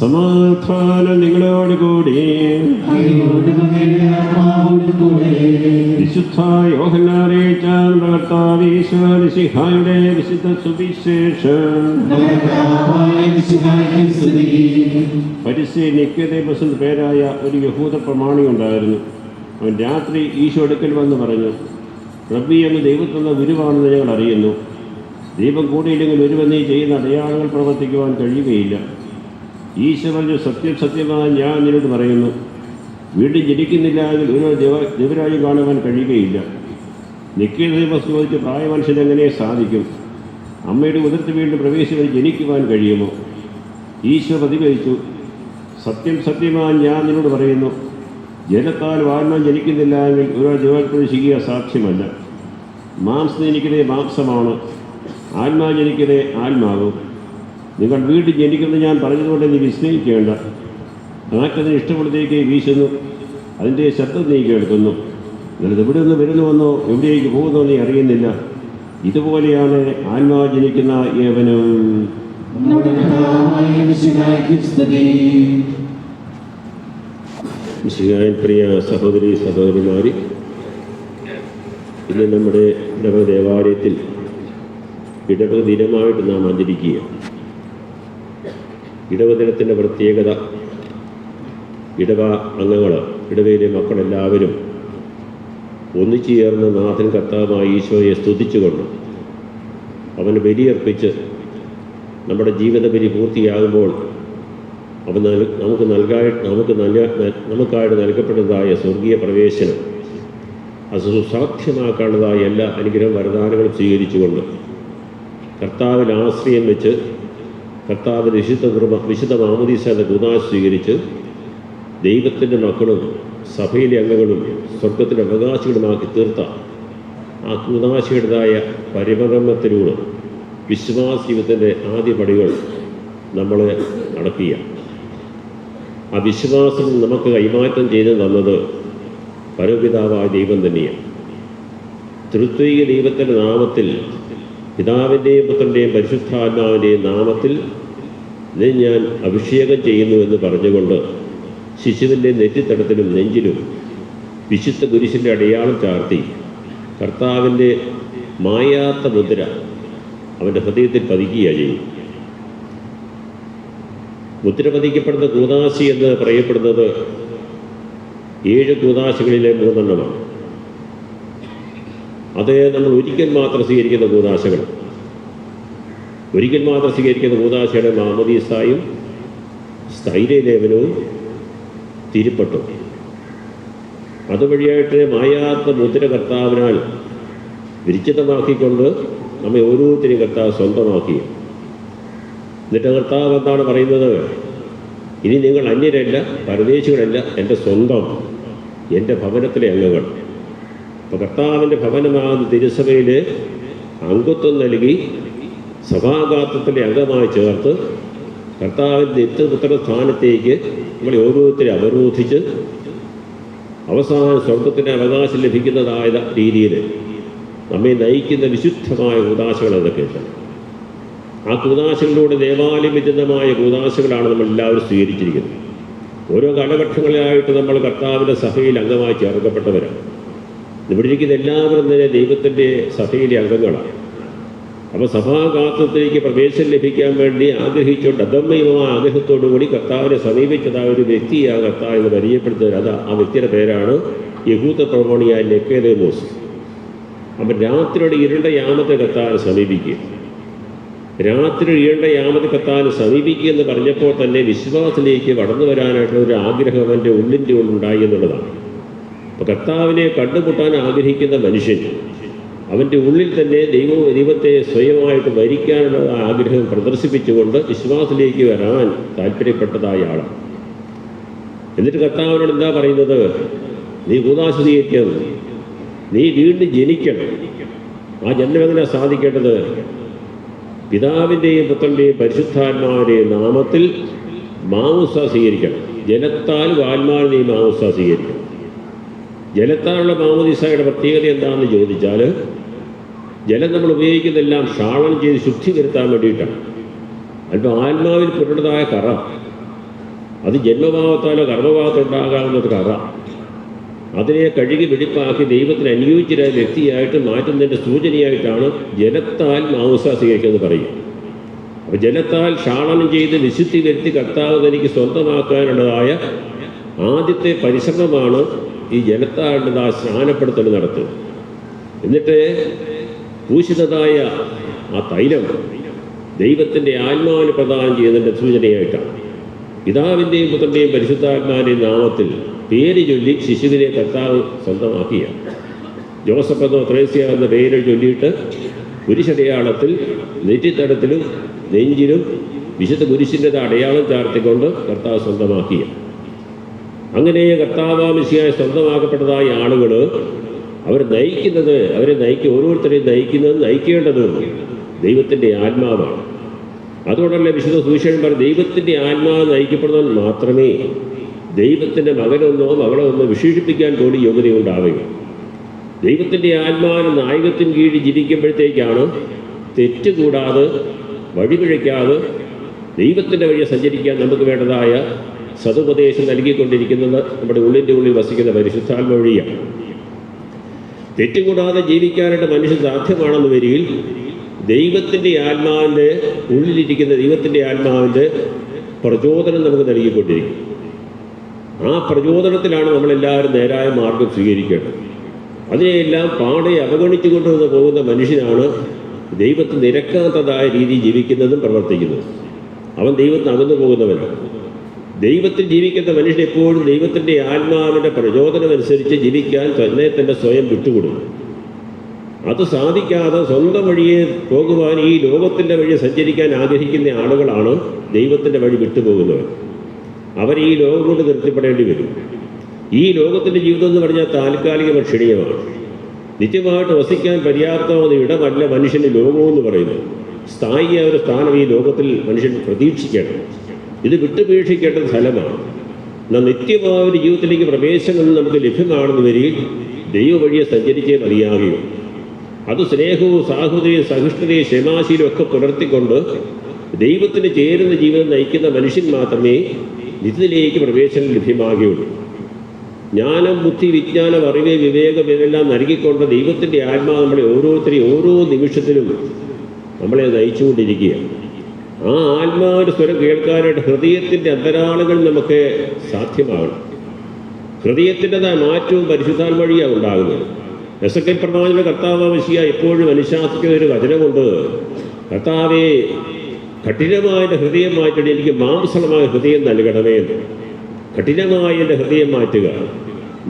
സമാധാനം നിങ്ങളോട് കൂടി. വിശുദ്ധ യോഹന്നാൻ അറിയിച്ച കർത്താവ് ഈശോമിശിഹായുടെ വിശുദ്ധ സുവിശേഷം. ഫരിസേയൻ നിക്കോദേമസ് എന്ന പേരായ ഒരു യഹൂദ പ്രമാണി ഉണ്ടായിരുന്നു. അവൻ രാത്രി ഈശോ അടുക്കൽ വന്ന് പറഞ്ഞു, റബ്ബി, അങ്ങ് ദൈവത്തിലുള്ള ഗുരുവാണെന്ന് ഞങ്ങൾ അറിയുന്നു. ദൈവം കൂടിയില്ലെങ്കിൽ ഒരുവൻ നീ ചെയ്യുന്ന അടയാളങ്ങൾ പ്രവർത്തിക്കുവാൻ കഴിയുകയില്ല. ഈശോ പറഞ്ഞു, സത്യം സത്യമായി ഞാൻ നിന്നോട് പറയുന്നു, വീണ്ടും ജനിക്കുന്നില്ല എങ്കിൽ ഒരു ദൈവരാജ്യം കാണുവാൻ കഴിയുകയില്ല. നിക്കോദേമസ് ചോദിച്ച്, പ്രായമനുഷ്യൻ എങ്ങനെ സാധിക്കും? അമ്മയുടെ ഉദരത്ത് വീണ്ടും പ്രവേശിച്ച് ജനിക്കുവാൻ കഴിയുമോ? ഈശോ പ്രതികരിച്ചു, സത്യം സത്യമായി ഞാൻ നിന്നോട് പറയുന്നു, ജലത്താൽ ആത്മാ ജനിക്കുന്നില്ല എങ്കിൽ ഒരാൾ ദൈവത്തിൽ ചെയ്യുക സാധ്യമല്ല. മാംസം ജനിക്കുന്നത് മാംസമാണ്, ആത്മാ ജനിക്കുന്നത് ആത്മാവും. നിങ്ങൾ വീണ്ടും ജനിക്കുന്നത് ഞാൻ പറഞ്ഞതുകൊണ്ട് നീ വിസ്മയിക്കേണ്ട. നാക്കതിന് ഇഷ്ടപ്പെടുത്തേക്ക് വീശുന്നു, അതിൻ്റെ ശബ്ദം നീ കേൾക്കുന്നു. നിങ്ങൾ എവിടെ നിന്ന് വരുന്നുവെന്നോ എവിടേക്ക് പോകുന്നോ നീ അറിയുന്നില്ല. ഇതുപോലെയാണ് ആത്മാ ജനിക്കുന്ന ഏവനും. മിശിഹായിൽ പ്രിയ സഹോദരി സഹോദരിമാർ, ഇന്ന് നമ്മുടെ ഇടവക ദേവാലയത്തിൽ ഇടവക ദിനമായിട്ട് നാം ആചരിക്കുക. ഇടവ ദിനത്തിൻ്റെ പ്രത്യേകത, ഇടവ അംഗങ്ങൾ, ഇടവയിലെ മക്കളെല്ലാവരും ഒന്നിച്ചു ചേർന്ന് നാഥൻ കർത്താവായ ഈശോയെ സ്തുതിച്ചുകൊണ്ട് അവന് ബലിയർപ്പിച്ച് നമ്മുടെ ജീവിത ബലി പൂർത്തിയാകുമ്പോൾ അവൻ നമുക്കായിട്ട് നൽകപ്പെട്ടതായ സ്വർഗീയ പ്രവേശനം അത് സുസാധ്യമാക്കാനുള്ളതായ എല്ലാ അനുഗ്രഹം വരദാനങ്ങളും സ്വീകരിച്ചുകൊണ്ട് കർത്താവിൽ ആശ്രയം വെച്ച് കർത്താവിൻ്റെ വിശുദ്ധ മാമോദീസ എന്ന കൂദാശ സ്വീകരിച്ച് ദൈവത്തിൻ്റെ മക്കളും സഭയിലെ അംഗങ്ങളും സ്വർഗത്തിൻ്റെ അവകാശികളുമാക്കി തീർത്ത ആ കൂദാശയുടേതായ പരിമകരണത്തിലൂടെ വിശ്വാസ ജീവിതത്തിൻ്റെ ആദ്യ പടികൾ നമ്മൾ നടക്കുക. ആ വിശ്വാസം നമുക്ക് കൈമാറ്റം ചെയ്ത് തന്നത് പരമപിതാവായ ദൈവം തന്നെയാണ്. തൃത്വൈക ദൈവത്തിൻ്റെ നാമത്തിൽ, പിതാവിൻ്റെയും പുത്രൻ്റെയും പരിശുദ്ധാത്മാവിൻ്റെയും നാമത്തിൽ ഞാൻ അഭിഷേകം ചെയ്യുന്നു എന്ന് പറഞ്ഞുകൊണ്ട് ശിശുവിൻ്റെ നെറ്റിത്തടത്തിലും നെഞ്ചിലും വിശുദ്ധ കുരിശിൻ്റെ അടയാളം ചാർത്തി കർത്താവിൻ്റെ മായാത്ത മുദ്ര അവൻ്റെ ഹൃദയത്തിൽ പതിക്കുകയാണ് ചെയ്യും. മുദ്ര പതിക്കപ്പെടുന്ന കൂദാശി എന്ന് പറയപ്പെടുന്നത് 7 കൂദാശകളിലെ 3 അത് നമ്മൾ ഒരിക്കൽ മാത്രം സ്വീകരിക്കുന്ന കൂദാശകൾ. ഒരിക്കൽ മാത്രം സ്വീകരിക്കുന്ന കൂദാശയുടെ മാമോദീസായും സ്ഥൈര്യലേപനവും തിരുപ്പട്ടും. അതുവഴിയായിട്ട് മായാത്ത മുദ്ര കർത്താവിനാൽ വിരിച്ചിതമാക്കിക്കൊണ്ട് നമ്മെ ഓരോരുത്തരും കർത്താവ് സ്വന്തമാക്കി. എന്നിട്ട് കർത്താവ് എന്താണ് പറയുന്നത്? ഇനി നിങ്ങൾ അന്യരല്ല, പരദേശികളല്ല, എൻ്റെ സ്വന്തം, എൻ്റെ ഭവനത്തിലെ അംഗങ്ങൾ. അപ്പോൾ കർത്താവിൻ്റെ ഭവനമാകുന്ന തിരുസഭയിൽ അംഗത്വം നൽകി സഭാഗാത്രത്തിൻ്റെ അംഗമായി ചേർത്ത് കർത്താവിൻ്റെ നിത്യപുത്ര സ്ഥാനത്തേക്ക് നമ്മളെ ഓരോരുത്തരും അവരോധിച്ച് അവസാനം സ്വർഗത്തിൻ്റെ അവകാശം ലഭിക്കുന്നതായ രീതിയിൽ നമ്മെ നയിക്കുന്ന വിശുദ്ധമായ കൂദാശകൾ എന്തൊക്കെയാണ്. ആ കൂദാശകളിലൂടെ ദേവാലയവിരുദ്ധമായ കൂദാശകളാണ് നമ്മൾ എല്ലാവരും സ്വീകരിച്ചിരിക്കുന്നത്. ഓരോ കാലഘട്ടങ്ങളിലായിട്ട് നമ്മൾ കർത്താവിൻ്റെ സഭയിൽ അംഗമായി ചേർക്കപ്പെട്ടവരാണ്. ഇവിടെ ഇരിക്കുന്ന എല്ലാവരും തന്നെ ദൈവത്തിൻ്റെ സഭയിലെ അംഗങ്ങളാണ്. അപ്പോൾ സഭാഗാത്രത്തിലേക്ക് പ്രവേശനം ലഭിക്കാൻ വേണ്ടി ആഗ്രഹിച്ചുകൊണ്ട് അദമ്യമായ ആഗ്രഹത്തോടു കൂടി കർത്താവിനെ സമീപിച്ചതായ ഒരു വ്യക്തിയാണ് കർത്താവ് എന്ന് പരിചയപ്പെടുത്തുന്നത്. ആ വ്യക്തിയുടെ പേരാണ് യഹൂദ പ്രമാണിയായ നിക്കോദേമോസ്. അപ്പം രാത്രിയുടെ ഇരുണ്ട യാമത്തെ കർത്താവിനെ സമീപിക്കുക. രാത്രി ഇരുണ്ട യാമത്തെ കർത്താവിനെ സമീപിക്കുക എന്ന് പറഞ്ഞപ്പോൾ തന്നെ വിശ്വാസത്തിലേക്ക് കടന്നു വരാനായിട്ടുള്ള ഒരു ആഗ്രഹം അവൻ്റെ ഉള്ളിൻ്റെ ഉള്ളുണ്ടായി എന്നുള്ളതാണ്. അപ്പോൾ കർത്താവിനെ കണ്ടുമുട്ടാൻ ആഗ്രഹിക്കുന്ന മനുഷ്യൻ അവൻ്റെ ഉള്ളിൽ തന്നെ ദൈവത്തെ സ്വയമായിട്ട് വരിക്കാനുള്ള ആഗ്രഹം പ്രദർശിപ്പിച്ചുകൊണ്ട് വിശ്വാസത്തിലേക്ക് വരാൻ താല്പര്യപ്പെട്ടതായ ആളാണ്. എന്നിട്ട് കർത്താവിനോട് എന്താ പറയുന്നത്? നീ കൂദാശ സ്വീകരിക്കണം, നീ വീണ്ടും ജനിക്കണം. ആ ജന്മം എങ്ങനെ സാധിക്കേണ്ടത്? പിതാവിൻ്റെയും പുത്രൻ്റെയും പരിശുദ്ധാത്മാവിൻ്റെയും നാമത്തിൽ മാമോദിസ സ്വീകരിക്കണം. ജലത്താൽ ആത്മാവിൽ നീ മാമോദിസ സ്വീകരിക്കണം. ജലത്താലുള്ള മാമോദിസയുടെ പ്രത്യേകത എന്താണെന്ന് ചോദിച്ചാൽ, ജലം നമ്മൾ ഉപയോഗിക്കുന്നതെല്ലാം ക്ഷാളനം ചെയ്ത് ശുദ്ധി വരുത്താൻ വേണ്ടിയിട്ടാണ്. അല്പം ആത്മാവിൽ പുരണ്ടതായ കറ അത് ജന്മഭാവത്താലോ കർമ്മഭാവത്തുണ്ടാകാവുന്നത് കറ. അതിനെ കഴുകി വെടിപ്പാക്കി ദൈവത്തിന് അനുയോജ്യരായ വ്യക്തിയായിട്ട് മാറ്റുന്നതിൻ്റെ സൂചനയായിട്ടാണ് ജലത്താൽ മാംസ സ്വീകരിക്കുന്നത് പറയും. അപ്പോൾ ജലത്താൽ ക്ഷാളനം ചെയ്ത് വിശുദ്ധി വരുത്തി കർത്താവ് തനിക്ക് സ്വന്തമാക്കാനുള്ളതായ ആദ്യത്തെ പരിശ്രമമാണ് ഈ ജലത്താലുള്ളതായ സ്നാനപ്പെടുത്തൽ നടത്തുന്നത്. എന്നിട്ട് പൂശിതതായ ആ തൈലം ദൈവത്തിൻ്റെ ആത്മാവിന് പ്രദാനം ചെയ്യുന്നതിൻ്റെ സൂചനയായിട്ടാണ്. പിതാവിൻ്റെയും പുത്രൻ്റെയും പരിശുദ്ധാത്മാവിൻ്റെയും നാമത്തിൽ പേര് ചൊല്ലി ശിശുവിനെ കർത്താവ് സ്വന്തമാക്കിയ ജോസഫ് എന്നോ ത്രേസ്യ എന്ന പേര് ചൊല്ലിയിട്ട് കുരിശടയാളത്തിൽ നെറ്റിത്തടത്തിലും നെഞ്ചിലും വിശുദ്ധ കുരിശിൻ്റെ അടയാളം ചാർത്തിക്കൊണ്ട് കർത്താവ് സ്വന്തമാക്കിയ. അങ്ങനെ കർത്താവാമിശിയായി സ്വന്തമാക്കപ്പെട്ടതായ ആളുകൾ അവരെ ഓരോരുത്തരെയും നയിക്കേണ്ടത് ദൈവത്തിൻ്റെ ആത്മാവാണ്. അതുകൊണ്ടല്ലേ വിശുദ്ധ സുവിശേഷം പറയും, ദൈവത്തിൻ്റെ ആത്മാവ് നയിക്കപ്പെടുന്നവൻ മാത്രമേ ദൈവത്തിൻ്റെ മകനൊന്നോ മകളോ ഒന്നോ വിശേഷിപ്പിക്കാൻ പോലും യോഗ്യതയുണ്ടാവുകയും. ദൈവത്തിൻ്റെ ആത്മാവിന് നായകത്തിന് കീഴിൽ ജീവിക്കുമ്പോഴത്തേക്കാണ് തെറ്റുകൂടാതെ വഴിപിഴയ്ക്കാതെ ദൈവത്തിൻ്റെ വഴിയെ സഞ്ചരിക്കാൻ നമുക്ക് വേണ്ടതായ സതുപദേശം നൽകിക്കൊണ്ടിരിക്കുന്നത് നമ്മുടെ ഉള്ളിൻ്റെ ഉള്ളിൽ വസിക്കുന്ന പരിശുദ്ധാത്മ വഴിയാണ്. തെറ്റുകൂടാതെ ജീവിക്കാനായിട്ട് മനുഷ്യൻ സാധ്യമാണെന്ന് വരികിൽ ദൈവത്തിൻ്റെ ആത്മാവിൻ്റെ ഉള്ളിലിരിക്കുന്ന ദൈവത്തിൻ്റെ ആത്മാവിൻ്റെ പ്രചോദനം നമുക്ക് നൽകിക്കൊണ്ടിരിക്കും. ആ പ്രചോദനത്തിലാണ് നമ്മളെല്ലാവരും നേരായ മാർഗം സ്വീകരിക്കേണ്ടത്. അതിനെയെല്ലാം പാടെ അവഗണിച്ചു കൊണ്ടുവന്ന് പോകുന്ന മനുഷ്യനാണ് ദൈവത്തിന് നിരക്കാത്തതായ രീതിയിൽ ജീവിക്കുന്നതും പ്രവർത്തിക്കുന്നതും. അവൻ ദൈവത്തിന് അകന്നു പോകുന്നവനാണ്. ദൈവത്തിൽ ജീവിക്കുന്ന മനുഷ്യൻ എപ്പോഴും ദൈവത്തിൻ്റെ ആത്മാവിൻ്റെ പ്രചോദനമനുസരിച്ച് ജീവിക്കാൻ തന്നെ സ്വയം വിട്ടുകൊടുക്കും. അത് സാധിക്കാതെ സ്വന്തം വഴിയെ പോകുവാൻ ഈ ലോകത്തിൻ്റെ വഴിയെ സഞ്ചരിക്കാൻ ആഗ്രഹിക്കുന്ന ആളുകളാണ് ദൈവത്തിൻ്റെ വഴി വിട്ടുപോകുന്നവർ. അവർ ഈ ലോകം കൊണ്ട് നിർത്തിപ്പെടേണ്ടി വരും. ഈ ലോകത്തിൻ്റെ ജീവിതം എന്ന് പറഞ്ഞാൽ താൽക്കാലിക ക്ഷണികമാണ്. നിത്യമായിട്ട് വസിക്കാൻ പര്യാപ്തമായ ഇടമല്ല മനുഷ്യന് ലോകമെന്ന് പറയുന്നത്. സ്ഥായിയായ ഒരു സ്ഥാനം ഈ ലോകത്തിൽ മനുഷ്യൻ പ്രതീക്ഷിക്കണം. ഇത് വിട്ടുപേക്ഷിക്കേണ്ട സ്ഥലമാണ്. എന്നാൽ നിത്യമായ ഒരു ജീവിതത്തിലേക്ക് പ്രവേശനം നമുക്ക് ലഭ്യമാണെന്ന് വരികയും ദൈവ വഴിയെ സഞ്ചരിച്ചേ മതിയാകുകയും അത് സ്നേഹവും സാഹോദര്യവും സഹിഷ്ണുതയും ക്ഷമാശീലവും ഒക്കെ പുലർത്തിക്കൊണ്ട് ദൈവത്തിന് ചേരുന്ന ജീവിതം നയിക്കുന്ന മനുഷ്യൻ മാത്രമേ നിത്യത്തിലേക്ക് പ്രവേശനം ലഭ്യമാകുകയുള്ളൂ. ജ്ഞാനം, ബുദ്ധി, വിജ്ഞാനം, അറിവ്, വിവേകം ഇതെല്ലാം നൽകിക്കൊണ്ട് ദൈവത്തിൻ്റെ ആത്മാവ് നമ്മളെ ഓരോരുത്തരെയും ഓരോ നിമിഷത്തിലും നമ്മളെ നയിച്ചുകൊണ്ടിരിക്കുകയാണ്. ആ ആത്മാവിൻ്റെ സ്വരം കേൾക്കാനായിട്ട് ഹൃദയത്തിൻ്റെ അന്തരാളങ്ങൾ നമുക്ക് സാധ്യമാകണം. ഹൃദയത്തിൻ്റെതായ മാറ്റവും പരിശുദ്ധാത്മ വഴിയാണ് ഉണ്ടാകുന്നത്. എസെക്കിയേൽ പ്രവാചകന്റെ കർത്താവായ എപ്പോഴും അനുശാസിക്കുന്ന ഒരു വചനമുണ്ട്, കർത്താവേ കഠിനമായ എൻ്റെ ഹൃദയം മാറ്റിയിട്ട് എനിക്ക് മാംസളമായ ഹൃദയം നൽകണമേ എന്ന്. കഠിനമായ എൻ്റെ ഹൃദയം മാറ്റുക,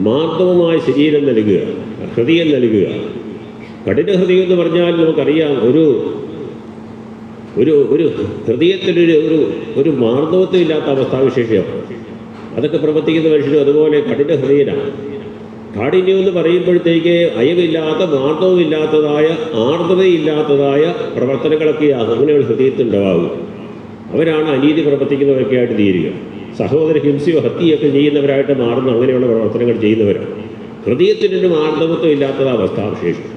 മാർദ്ദവമായ ശരീരം നൽകുക, ഹൃദയം നൽകുക. കഠിന ഹൃദയം എന്ന് പറഞ്ഞാൽ നമുക്കറിയാം, ഒരു ഒരു ഒരു ഹൃദയത്തിനൊരു ഒരു ഒരു മാർദ്ദവത്വമില്ലാത്ത അവസ്ഥാവിശേഷമാണ്. അതൊക്കെ പ്രവർത്തിക്കുന്ന മനുഷ്യരും അതുപോലെ കഠിന ഹൃദയനാണ്. കാഠിന്യം എന്ന് പറയുമ്പോഴത്തേക്ക് അയവില്ലാത്ത, മാർദ്ദവമില്ലാത്തതായ, ആർദ്രതയില്ലാത്തതായ പ്രവർത്തനങ്ങളൊക്കെയാണ് അങ്ങനെയുള്ള ഹൃദയത്തിലുണ്ടാവുക. അവരാണ് അനീതി പ്രവർത്തിക്കുന്നവരൊക്കെ ആയിട്ട് തീരുക. സഹോദര ഹിംസയോ ഹത്യയൊക്കെ ചെയ്യുന്നവരായിട്ട് മാറുന്ന അങ്ങനെയുള്ള പ്രവർത്തനങ്ങൾ ചെയ്യുന്നവരാണ്. ഹൃദയത്തിനൊരു മാർദ്ദവത്വം ഇല്ലാത്തത് അവസ്ഥാവിശേഷം.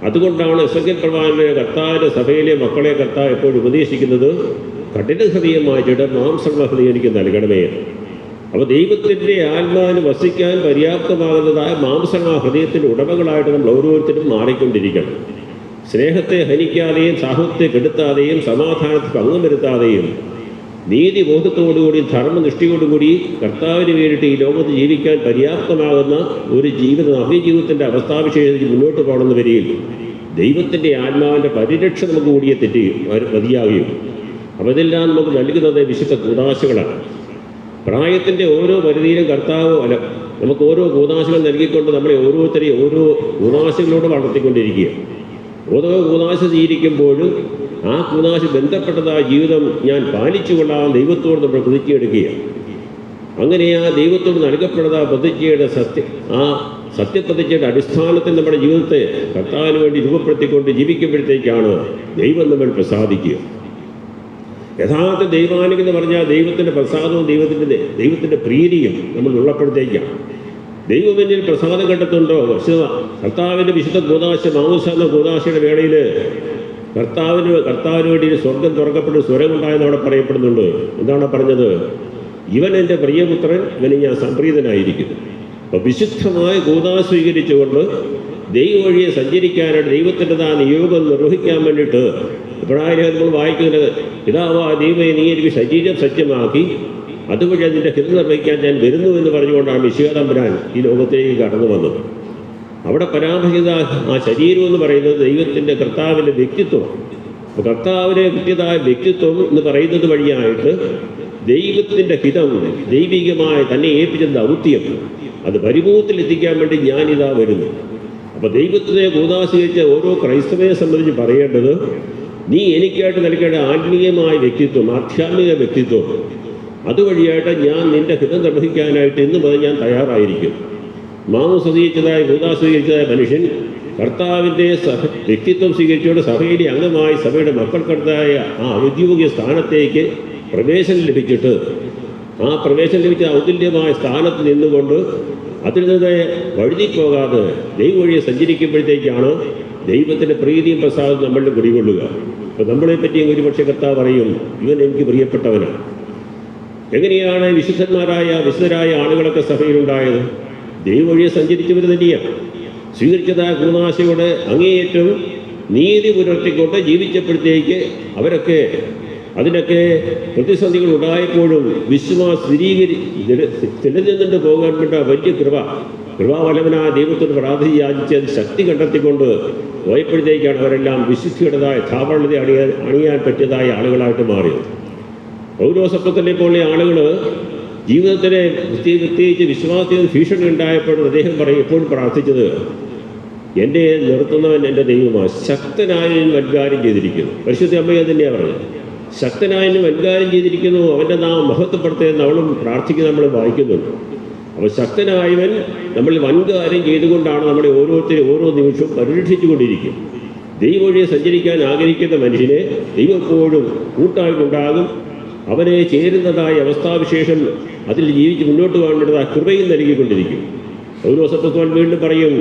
അതുകൊണ്ടാണ് എസെക്കിയേൽ പ്രവാചകന്റെ കർത്താവിൻ്റെ സഭയിലെ മക്കളെ കർത്താവ് എപ്പോഴും ഉപദേശിക്കുന്നത്, കഠിന ഹൃദയം മാറ്റിയിട്ട് മാംസമുള്ള ഹൃദയം എനിക്ക് നൽകണമേ. അപ്പോൾ ദൈവത്തിൻ്റെ ആത്മാവിന് വസിക്കാൻ പര്യാപ്തമാകുന്നതായ മാംസമായ ഹൃദയത്തിൻ്റെ ഉടമകളായിട്ട് നമ്മൾ ഓരോരുത്തരും മാറിക്കൊണ്ടിരിക്കണം. സ്നേഹത്തെ ഹനിക്കാതെയും സാഹോദര്യത്തെ കെടുത്താതെയും സമാധാനത്തിൽ പങ്കും വരുത്താതെയും നീതിബോധത്തോടുകൂടി ധർമ്മനിഷ്ഠയോടുകൂടി കർത്താവിന് വേണ്ടിയിട്ട് ഈ ലോകത്ത് ജീവിക്കാൻ പര്യാപ്തമാകുന്ന ഒരു നവ്യജീവിതത്തിൻ്റെ അവസ്ഥാവിശേഷത്തിൽ മുന്നോട്ട് പോകണമെന്ന് വരികയിൽ ദൈവത്തിൻ്റെ ആത്മാവിൻ്റെ പരിരക്ഷ നമുക്ക് കൂടിയേ മതിയാകുകയും. അപ്പോൾ ഇതെല്ലാം നമുക്ക് നൽകുന്നത് വിശുദ്ധ കൂദാശകളാണ്. പ്രായത്തിൻ്റെ ഓരോ പരിധിയിലും കർത്താവ് നമുക്ക് ഓരോ കൂദാശകൾ നൽകിക്കൊണ്ട് നമ്മളെ ഓരോരുത്തരെയും ഓരോ കൂദാശകളോട് വളർത്തിക്കൊണ്ടിരിക്കുക. ഓരോ കൂദാശ ജീവിക്കുമ്പോഴും ആ കൂദാശ ബന്ധപ്പെട്ടതായ ജീവിതം ഞാൻ പാലിച്ചു കൊള്ളാൻ ദൈവത്തോട് നമ്മൾ പ്രതിജ്ഞയെടുക്കുകയാണ്. അങ്ങനെ ആ ദൈവത്തോട് നൽകപ്പെട്ടതാ പ്രതിജ്ഞയുടെ സത്യപ്രതിജ്ഞയുടെ അടിസ്ഥാനത്തിൽ നമ്മുടെ ജീവിതത്തെ കർത്താവിന് വേണ്ടി രൂപപ്പെടുത്തിക്കൊണ്ട് ജീവിക്കുമ്പോഴത്തേക്കാണ് ദൈവം നമ്മൾ പ്രസാദിക്കുക. യഥാർത്ഥ ദൈവാനുഗ്രഹം എന്ന് പറഞ്ഞാൽ ദൈവത്തിൻ്റെ പ്രസാദവും ദൈവത്തിൻ്റെ പ്രീതിയും നമ്മൾ ഉള്ളപ്പോഴത്തേക്കാണ്. ദൈവം എന്നിൽ പ്രസാദം കണ്ടെത്തുന്നുണ്ടോ? കർത്താവിൻ്റെ വിശുദ്ധ കൂദാശ മാംസ എന്ന കൂദാശയുടെ വേളയിൽ കർത്താവിന് വേണ്ടി സ്വർഗം തുറക്കപ്പെട്ട് സ്വരമുണ്ടായെന്ന് അവിടെ പറയപ്പെടുന്നുണ്ട്. എന്താണ് പറഞ്ഞത്? ഇവൻ എൻ്റെ പ്രിയപുത്രൻ, ഇവന് ഞാൻ സംപ്രീതനായിരിക്കുന്നു. അപ്പോൾ വിശുദ്ധമായ കൂദാശ സ്വീകരിച്ചുകൊണ്ട് ദൈവവഴിയെ സഞ്ചരിക്കാനായിട്ട് ദൈവത്തിൻ്റെതായ നിയോഗം നിർവഹിക്കാൻ വേണ്ടിയിട്ട് ഇബ്രാഹിം നമ്മൾ വായിക്കുന്നത്, പിതാവാ ദൈവമേ നീ എനിക്ക് ശരീരം സജ്ജമാക്കി അതുവഴി അതിൻ്റെ ഹിതം നിർവഹിക്കാൻ ഞാൻ വരുന്നു എന്ന് പറഞ്ഞുകൊണ്ടാണ് മിശിഹാ തമ്പുരാൻ ഈ ലോകത്തേക്ക് കടന്നു വന്നത്. അവിടെ പരാമർശിത ആ ശരീരം എന്ന് പറയുന്നത് ദൈവത്തിൻ്റെ കർത്താവിൻ്റെ വ്യക്തിത്വമാണ്. അപ്പോൾ കർത്താവിനെ കിട്ടിയതായ വ്യക്തിത്വം എന്ന് പറയുന്നത് വഴിയായിട്ട് ദൈവത്തിൻ്റെ ഹിതം, ദൈവികമായ തന്നെ ഏൽപ്പിച്ച ദൗത്യം അത് പരിപൂർത്തിലെത്തിക്കാൻ വേണ്ടി ഞാനിതാ വരുന്നു. അപ്പോൾ ദൈവത്തിനെ കൂദാശീകരിച്ച ഓരോ ക്രൈസ്തവനെ സംബന്ധിച്ച് പറയേണ്ടത്, നീ എനിക്കായിട്ട് നൽകേണ്ട ആത്മീയമായ വ്യക്തിത്വം, ആധ്യാത്മിക വ്യക്തിത്വം, അതുവഴിയായിട്ട് ഞാൻ നിൻ്റെ ഹിതം നിർവഹിക്കാനായിട്ട് ഇന്ന് മുതൽ ഞാൻ തയ്യാറായിരിക്കും. മാമോദീസ സ്വീകരിച്ചതായ കൂദാശ സ്വീകരിച്ചതായ മനുഷ്യൻ കർത്താവിൻ്റെ വ്യക്തിത്വം സ്വീകരിച്ചുകൊണ്ട് സഭയിലെ അംഗമായി സഭയുടെ മക്കൾക്കടുത്തായ ആ ഔദ്യോഗിക സ്ഥാനത്തേക്ക് പ്രവേശനം ലഭിച്ചിട്ട് ആ പ്രവേശനം ലഭിച്ച ഔദ്യോഗികമായ സ്ഥാനത്ത് നിന്നുകൊണ്ട് അതിൽ നിന്ന് വഴുതിപ്പോകാതെ ദൈവവഴിയെ സഞ്ചരിക്കുമ്പോഴത്തേക്കാണ് ദൈവത്തിൻ്റെ പ്രീതിയും പ്രസാദം നമ്മളിൽ കുടികൊള്ളുക. അപ്പോൾ നമ്മളെപ്പറ്റി ഒരുപക്ഷെ കർത്താവ് പറയും, ഇവൻ എനിക്ക് പ്രിയപ്പെട്ടവനാണ്. എങ്ങനെയാണ് വിശുദ്ധരായ ആളുകളൊക്കെ സഭയിലുണ്ടായത്? ദൈവവഴിയെ സഞ്ചരിച്ചവർ തന്നെയാണ്. സ്വീകരിച്ചതായ കൂദാശയോടെ അങ്ങേയറ്റം നീതി പുലർത്തിക്കൊണ്ട് ജീവിച്ചപ്പോഴത്തേക്ക് അവരൊക്കെ അതിനൊക്കെ പ്രതിസന്ധികൾ ഉണ്ടായപ്പോഴും വിശ്വാസം നിലനിന്നിട്ട് പോകാൻ വേണ്ട വലിയ കൃപാവലവനായ ദൈവത്തോട് പ്രാർത്ഥന യാചിച്ച് ശക്തി കണ്ടെത്തിക്കൊണ്ട് പോയപ്പോഴത്തേക്കാണ് അവരെല്ലാം വിശുദ്ധിയുടേതായ ധാവളത അണിയാൻ പറ്റിയതായ ആളുകളായിട്ട് മാറിയത്. പൗലോസപ്പത്തിനെ പോലെ ആളുകൾ ജീവിതത്തിലെ പ്രത്യേകിച്ച് വിശ്വാസത്തിൽ ഭീഷണി ഉണ്ടായപ്പോഴും അദ്ദേഹം എപ്പോഴും പ്രാർത്ഥിച്ചത്, എന്നെ നിർത്തുന്നവൻ എൻ്റെ ദൈവമാണ്, ശക്തനായവൻ വൻകാര്യം ചെയ്തിരിക്കുന്നു. പരിശുദ്ധ അമ്മയെ തന്നെയാണ് പറഞ്ഞത്, ശക്തനായവൻ വൻകാര്യം ചെയ്തിരിക്കുന്നു, അവൻ്റെ നാം മഹത്വപ്പെടുത്തുമെന്ന് അവളും പ്രാർത്ഥിക്കുന്ന നമ്മൾ വായിക്കുന്നുണ്ട്. അപ്പോൾ ശക്തനായവൻ നമ്മൾ വൻകാര്യം ചെയ്തുകൊണ്ടാണ് നമ്മളെ ഓരോരുത്തരും ഓരോ നിമിഷവും പരിരക്ഷിച്ചുകൊണ്ടിരിക്കും. ദൈവവഴിയെ സഞ്ചരിക്കാൻ ആഗ്രഹിക്കുന്ന മനുഷ്യനെ ദൈവം എപ്പോഴും കൂട്ടായിട്ടുണ്ടാകും. അവനെ ചേരുന്നതായ അവസ്ഥാവിശേഷം അതിൽ ജീവിച്ച് മുന്നോട്ട് പോകേണ്ടതായ കൃപയും നൽകിക്കൊണ്ടിരിക്കും. പൗലോസപ്പോസ്തലൻ വീണ്ടും പറയും,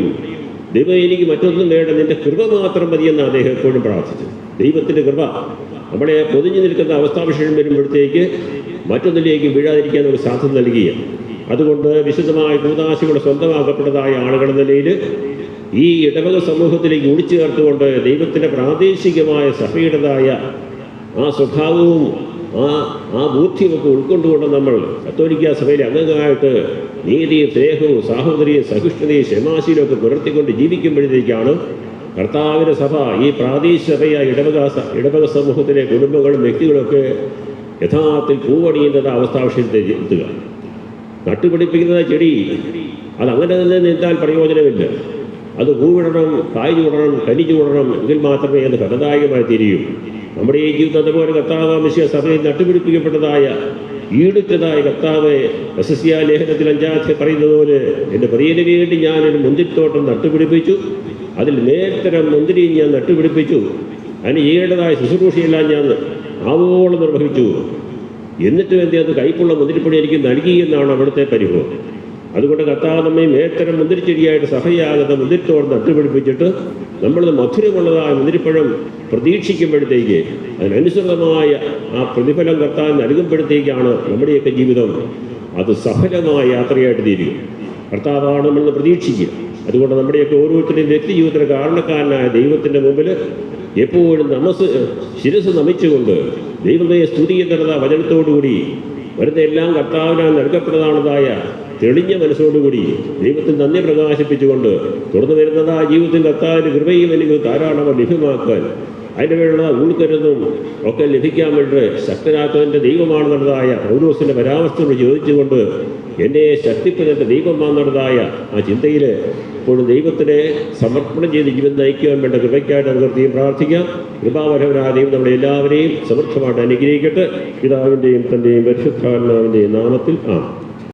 ദൈവം എനിക്ക് മറ്റൊന്നും വേണ്ട, നിൻ്റെ കൃപ മാത്രം മതിയെന്ന് അദ്ദേഹം എപ്പോഴും പ്രാർത്ഥിച്ചു. ദൈവത്തിൻ്റെ കൃപ നമ്മളെ പൊതിഞ്ഞു നിൽക്കുന്ന അവസ്ഥാവിശേഷം വരുമ്പോഴത്തേക്ക് മറ്റൊന്നിലേക്ക് വീഴാതിരിക്കാൻ ഒരു സാധ്യത നൽകുകയാണ്. അതുകൊണ്ട് വിശുദ്ധമായ കൂദാശയുടെ സ്വന്തമാക്കപ്പെട്ടതായ ആളുകളുടെ നിലയിൽ ഈ ഇടവക സമൂഹത്തിലേക്ക് ഒളിച്ചു ചേർത്തുകൊണ്ട് ദൈവത്തിൻ്റെ പ്രാദേശികമായ സഭയുടേതായ ആ സ്വഭാവവും ആ ബോധ്യമൊക്കെ ഉൾക്കൊണ്ടുകൊണ്ട് നമ്മൾ കത്തോലിക്ക സഭയിലെ അംഗങ്ങളായിട്ട് നീതിയും സ്നേഹവും സാഹോദര്യവും സഹിഷ്ണുതയും ക്ഷമാശീലമൊക്കെ പുലർത്തിക്കൊണ്ട് ജീവിക്കുമ്പോഴത്തേക്കാണ് കർത്താവിൻ്റെ സഭ ഈ പ്രാദേശിക സഭയായ ഇടവക സമൂഹത്തിലെ കുടുംബങ്ങളും വ്യക്തികളൊക്കെ യഥാർത്ഥത്തിൽ പൂവണിയുന്നത് അവസ്ഥാവിഷയത്തിൽ എത്തുക. നട്ടുപിടിപ്പിക്കുന്ന ചെടി അതങ്ങനെ തന്നെ നിന്നാൽ പ്രയോജനമില്ല. അത് പൂവിടണം, കായ് ചൂടണം, കനി ചൂടണം, എങ്കിൽ മാത്രമേ അത് ഫലദായകമായി തീരുകയും. നമ്മുടെ ഈ ജീവിതം അതുപോലെ കർത്താവ് മിശിഹ സഭയിൽ നട്ടുപിടിപ്പിക്കപ്പെട്ടതായ ഈടുറ്റതായ കർത്താവ് എസസ്യാ ലേഖനത്തിൽ 5 പറയുന്നത് പോലെ, എൻ്റെ പ്രിയന് വേണ്ടി ഞാനൊരു മുന്തിരിത്തോട്ടം നട്ടുപിടിപ്പിച്ചു, അതിൽ നേരത്തരം മുന്തിരിയും ഞാൻ നട്ടുപിടിപ്പിച്ചു, അതിന് ചെയ്യേണ്ടതായ ശുശ്രൂഷയെല്ലാം ഞാൻ ആവോളം നിർവഹിച്ചു, എന്നിട്ടും എന്ത് അത് കൈപ്പുള്ള മുന്തിരിപ്പണി എനിക്ക് നൽകി എന്നാണ് അവിടുത്തെ പരിഭവം. അതുകൊണ്ട് കർത്താവ് നമ്മെ മേത്തരം മുന്തിരിച്ചെടിയായിട്ട് സഭയാകുന്ന മുന്തിരിത്തോട്ടം നട്ടുപിടിപ്പിച്ചിട്ട് നമ്മളത് മധുരമുള്ളതായ മുന്തിരിപ്പഴം പ്രതീക്ഷിക്കുമ്പോഴത്തേക്ക് അതിനനുസൃതമായ ആ പ്രതിഫലം കർത്താവ് നൽകുമ്പോഴത്തേക്കാണ് നമ്മുടെയൊക്കെ ജീവിതം അത് സഫലമായ യാത്രയായിട്ട് തീരുക. കർത്താവാണ് നമ്മളെന്ന് പ്രതീക്ഷിക്കുക. അതുകൊണ്ട് നമ്മുടെയൊക്കെ ഓരോരുത്തരുടെയും വ്യക്തി ജീവിതത്തിന് കാരണക്കാരനായ ദൈവത്തിൻ്റെ മുമ്പിൽ എപ്പോഴും ശിരസ് നമിച്ചുകൊണ്ട് ദൈവത്തെ സ്തുതി എന്നുള്ള വചനത്തോടുകൂടി വരുന്ന എല്ലാം കർത്താവിനാൽ നൽകപ്പെട്ടതാണതായ തെളിഞ്ഞ മനസ്സോടുകൂടി ദൈവത്തിൽ നന്ദി പ്രകാശിപ്പിച്ചുകൊണ്ട് തുടർന്ന് വരുന്നതായ ജീവിതത്തിൽ കർത്താവിൻ്റെ കൃപയും എനിക്ക് ധാരാളം ലഭ്യമാക്കാൻ അതിൻ്റെ വേണ്ട ഉൾക്കരുതും ഒക്കെ ലഭിക്കാൻ വേണ്ടി ശക്തനാക്കുന്നതിൻ്റെ ദൈവമാണെന്നുള്ളതായ പൗലോസിൻ്റെ പരാമർശത്തോട് ചോദിച്ചുകൊണ്ട് എന്നെ ശക്തിപ്പെടുന്ന ദൈവമാണെന്നുള്ളതായ ആ ചിന്തയിൽ ഇപ്പോഴും ദൈവത്തിനെ സമർപ്പണം ചെയ്ത് ജീവിതം നയിക്കുവാൻ വേണ്ട കൃപയ്ക്കായിട്ട് നിർത്തിയും പ്രാർത്ഥിക്കാം. കൃപാവരവനായ ദൈവം നമ്മളെ എല്ലാവരെയും സമൃദ്ധമായിട്ട് അനുഗ്രഹിക്കട്ടെ. പിതാവിൻ്റെയും തൻ്റെയും പരിശുദ്ധാത്മാവിൻ്റെയും നാമത്തിൽ ആമേൻ.